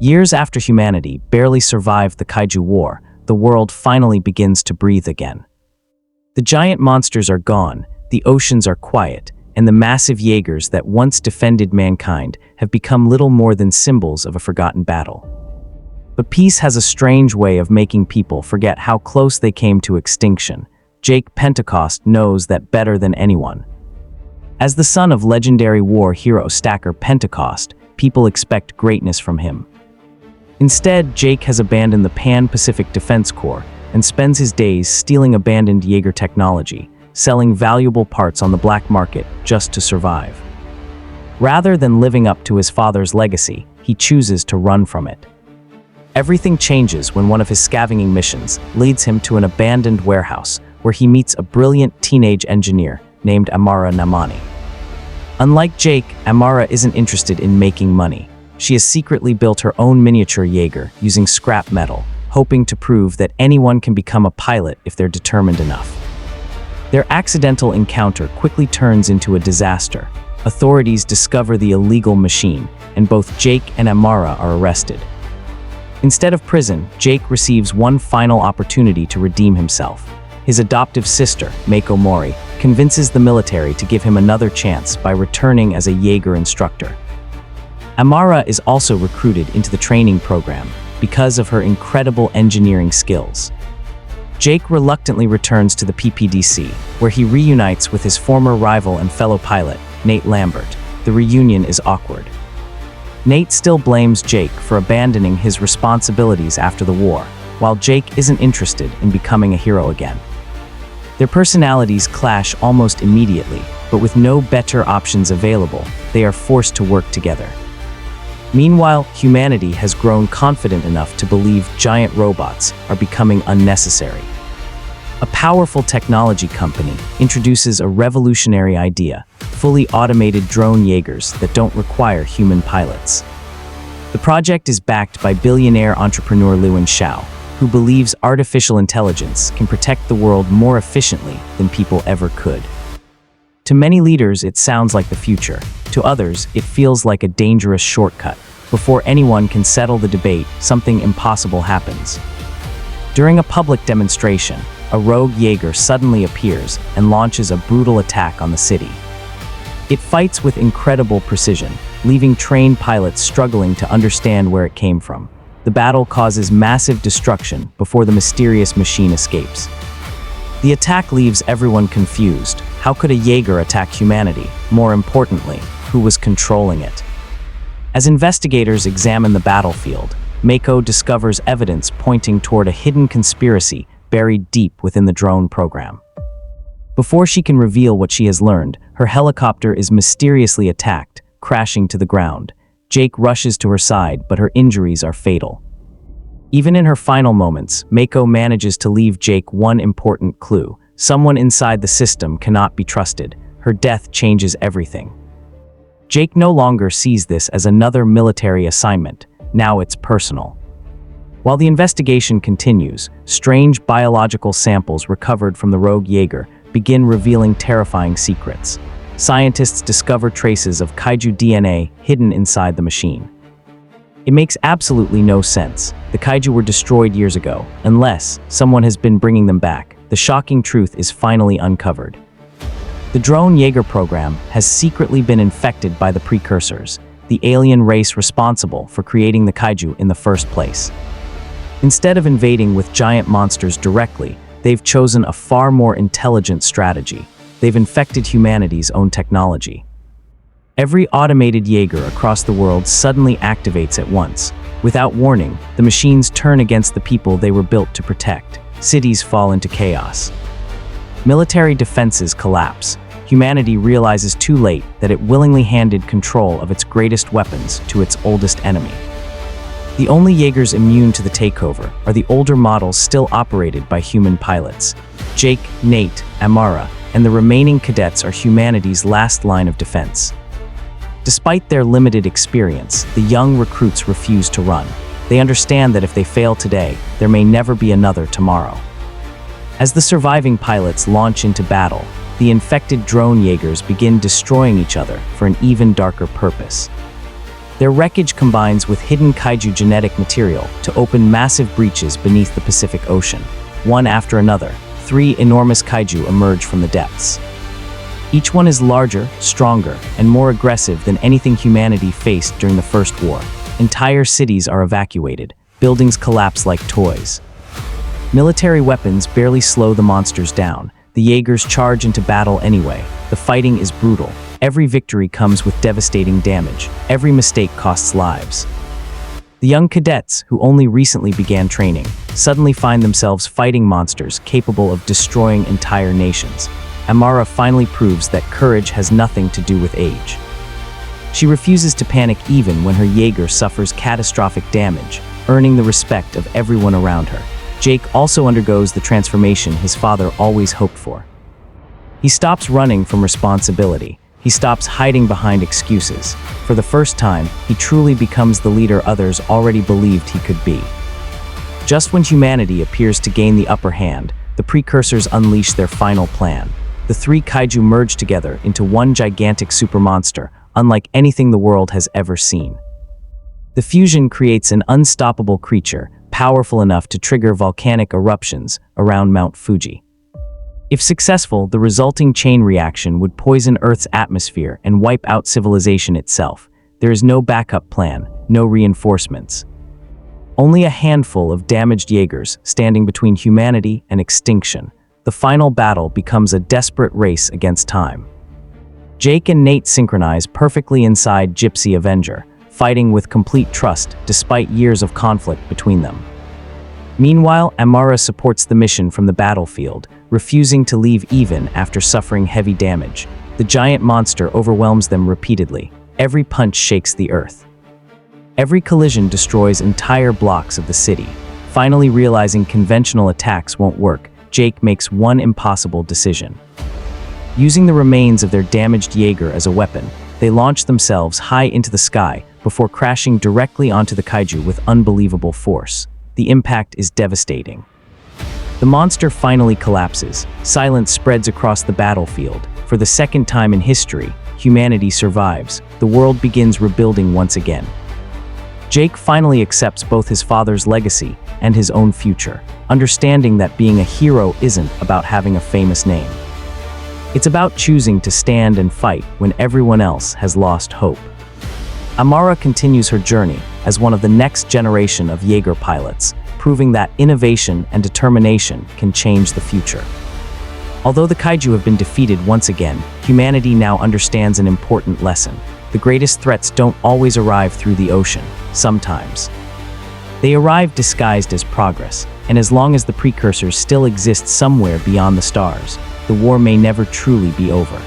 Years after humanity barely survived the Kaiju War, the world finally begins to breathe again. The giant monsters are gone, the oceans are quiet, and the massive Jaegers that once defended mankind have become little more than symbols of a forgotten battle. But peace has a strange way of making people forget how close they came to extinction. Jake Pentecost knows that better than anyone. As the son of legendary war hero Stacker Pentecost, people expect greatness from him. Instead, Jake has abandoned the Pan-Pacific Defense Corps and spends his days stealing abandoned Jaeger technology, selling valuable parts on the black market just to survive. Rather than living up to his father's legacy, he chooses to run from it. Everything changes when one of his scavenging missions leads him to an abandoned warehouse where he meets a brilliant teenage engineer named Amara Namani. Unlike Jake, Amara isn't interested in making money. She has secretly built her own miniature Jaeger using scrap metal, hoping to prove that anyone can become a pilot if they're determined enough. Their accidental encounter quickly turns into a disaster. Authorities discover the illegal machine, and both Jake and Amara are arrested. Instead of prison, Jake receives one final opportunity to redeem himself. His adoptive sister, Mako Mori, convinces the military to give him another chance by returning as a Jaeger instructor. Amara is also recruited into the training program because of her incredible engineering skills. Jake reluctantly returns to the PPDC, where he reunites with his former rival and fellow pilot, Nate Lambert. The reunion is awkward. Nate still blames Jake for abandoning his responsibilities after the war, while Jake isn't interested in becoming a hero again. Their personalities clash almost immediately, but with no better options available, they are forced to work together. Meanwhile, humanity has grown confident enough to believe giant robots are becoming unnecessary. A powerful technology company introduces a revolutionary idea: fully automated drone Jaegers that don't require human pilots. The project is backed by billionaire entrepreneur Lewin Xiao, who believes artificial intelligence can protect the world more efficiently than people ever could. To many leaders, it sounds like the future. To others, it feels like a dangerous shortcut. Before anyone can settle the debate, something impossible happens. During a public demonstration, a rogue Jaeger suddenly appears and launches a brutal attack on the city. It fights with incredible precision, leaving trained pilots struggling to understand where it came from. The battle causes massive destruction before the mysterious machine escapes. The attack leaves everyone confused. How could a Jaeger attack humanity? More importantly, who was controlling it? As investigators examine the battlefield, Mako discovers evidence pointing toward a hidden conspiracy buried deep within the drone program. Before she can reveal what she has learned, her helicopter is mysteriously attacked, crashing to the ground. Jake rushes to her side, but her injuries are fatal. Even in her final moments, Mako manages to leave Jake one important clue: someone inside the system cannot be trusted. Her death changes everything. Jake no longer sees this as another military assignment. Now it's personal. While the investigation continues, strange biological samples recovered from the rogue Jaeger begin revealing terrifying secrets. Scientists discover traces of Kaiju DNA hidden inside the machine. It makes absolutely no sense. The Kaiju were destroyed years ago, unless someone has been bringing them back. The shocking truth is finally uncovered. The drone Jaeger program has secretly been infected by the precursors, the alien race responsible for creating the Kaiju in the first place. Instead of invading with giant monsters directly, they've chosen a far more intelligent strategy. They've infected humanity's own technology. Every automated Jaeger across the world suddenly activates at once. Without warning, the machines turn against the people they were built to protect. Cities fall into chaos. Military defenses collapse. Humanity realizes too late that it willingly handed control of its greatest weapons to its oldest enemy. The only Jaegers immune to the takeover are the older models still operated by human pilots. Jake, Nate, Amara, and the remaining cadets are humanity's last line of defense. Despite their limited experience, the young recruits refuse to run. They understand that if they fail today, there may never be another tomorrow. As the surviving pilots launch into battle, the infected drone Jaegers begin destroying each other for an even darker purpose. Their wreckage combines with hidden kaiju genetic material to open massive breaches beneath the Pacific Ocean. One after another, 3 enormous kaiju emerge from the depths. Each one is larger, stronger, and more aggressive than anything humanity faced during the First War. Entire cities are evacuated, buildings collapse like toys. Military weapons barely slow the monsters down. The Jaegers charge into battle anyway. The fighting is brutal. Every victory comes with devastating damage. Every mistake costs lives. The young cadets, who only recently began training, suddenly find themselves fighting monsters capable of destroying entire nations. Amara finally proves that courage has nothing to do with age. She refuses to panic even when her Jaeger suffers catastrophic damage, earning the respect of everyone around her. Jake also undergoes the transformation his father always hoped for. He stops running from responsibility. He stops hiding behind excuses. For the first time, he truly becomes the leader others already believed he could be. Just when humanity appears to gain the upper hand, the precursors unleash their final plan. The 3 kaiju merge together into one gigantic supermonster, unlike anything the world has ever seen. The fusion creates an unstoppable creature, powerful enough to trigger volcanic eruptions around Mount Fuji. If successful, the resulting chain reaction would poison Earth's atmosphere and wipe out civilization itself. There is no backup plan, no reinforcements. Only a handful of damaged Jaegers standing between humanity and extinction. The final battle becomes a desperate race against time. Jake and Nate synchronize perfectly inside Gypsy Avenger, fighting with complete trust despite years of conflict between them. Meanwhile, Amara supports the mission from the battlefield, refusing to leave even after suffering heavy damage. The giant monster overwhelms them repeatedly. Every punch shakes the earth. Every collision destroys entire blocks of the city. Finally realizing conventional attacks won't work, Jake makes one impossible decision. Using the remains of their damaged Jaeger as a weapon, they launch themselves high into the sky before crashing directly onto the kaiju with unbelievable force. The impact is devastating. The monster finally collapses. Silence spreads across the battlefield. For the second time in history, humanity survives. The world begins rebuilding once again. Jake finally accepts both his father's legacy and his own future, understanding that being a hero isn't about having a famous name. It's about choosing to stand and fight when everyone else has lost hope. Amara continues her journey as one of the next generation of Jaeger pilots, proving that innovation and determination can change the future. Although the kaiju have been defeated once again, humanity now understands an important lesson. The greatest threats don't always arrive through the ocean. Sometimes they arrive disguised as progress, and as long as the precursors still exist somewhere beyond the stars, the war may never truly be over.